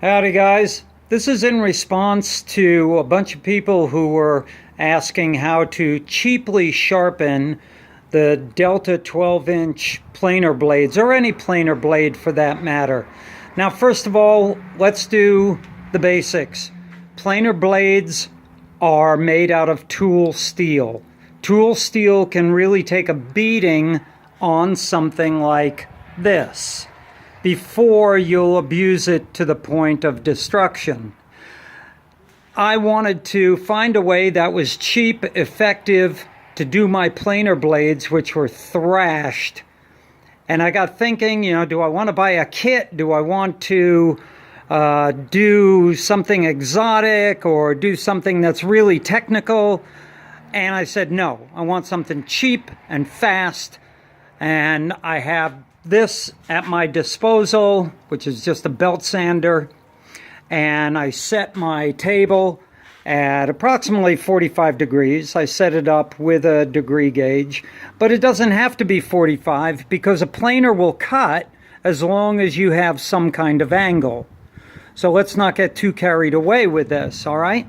Howdy guys. This is in response to a bunch of people who were asking how to cheaply sharpen the Delta 12-inch planer blades, or any planer blade for that matter. Now first of all, let's do the basics. Planer blades are made out of tool steel. Tool steel can really take a beating on something like this before you'll abuse it to the point of destruction. I wanted to find a way that was cheap, effective to do my planer blades, which were thrashed. And I got thinking, do I want to buy a kit? Do I want to do something exotic or do something that's really technical? And I said, no, I want something cheap and fast. And I have this at my disposal, which is just a belt sander, and I set my table at approximately 45 degrees. I set it up with a degree gauge, but it doesn't have to be 45 because a planer will cut as long as you have some kind of angle. So let's not get too carried away with this, all right?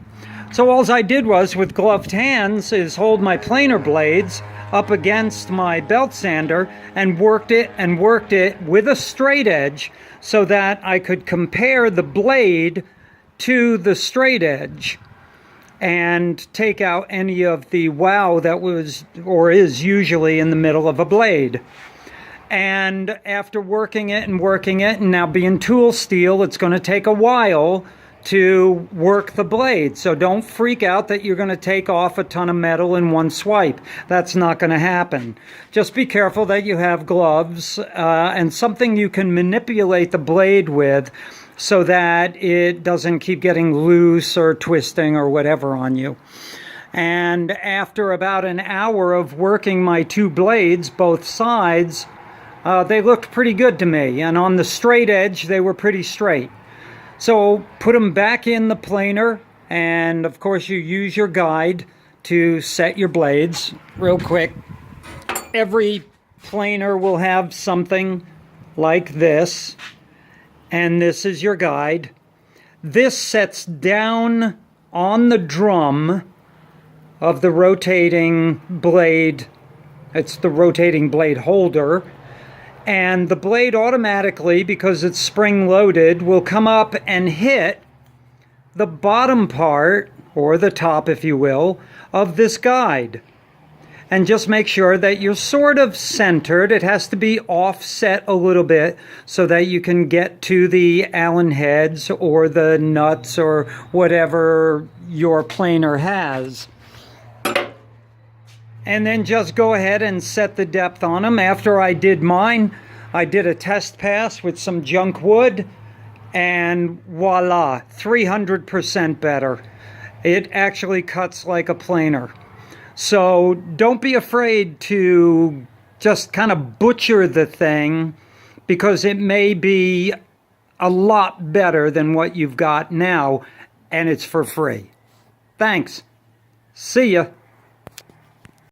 So all I did was, with gloved hands, is hold my planer blades up against my belt sander and worked it with a straight edge so that I could compare the blade to the straight edge and take out any of the wow that was or is usually in the middle of a blade. And after working it, and now being tool steel, it's going to take a while to work the blade. So don't freak out that you're going to take off a ton of metal in one swipe. That's not going to happen. Just be careful that you have gloves and something you can manipulate the blade with so that it doesn't keep getting loose or twisting or whatever on you. And after about an hour of working my two blades, both sides, they looked pretty good to me. And on the straight edge, they were pretty straight. So put them back in the planer, and of course you use your guide to set your blades real quick. Every planer will have something like this, and this is your guide. This sets down on the drum of the rotating blade. It's the rotating blade holder. And the blade automatically, because it's spring-loaded, will come up and hit the bottom part, or the top if you will, of this guide. And just make sure that you're sort of centered. It has to be offset a little bit so that you can get to the Allen heads or the nuts or whatever your planer has. And then just go ahead and set the depth on them. After I did mine, I did a test pass with some junk wood, and voila, 300% better. It actually cuts like a planer. So don't be afraid to just kind of butcher the thing, because it may be a lot better than what you've got now, and it's for free. Thanks. See ya.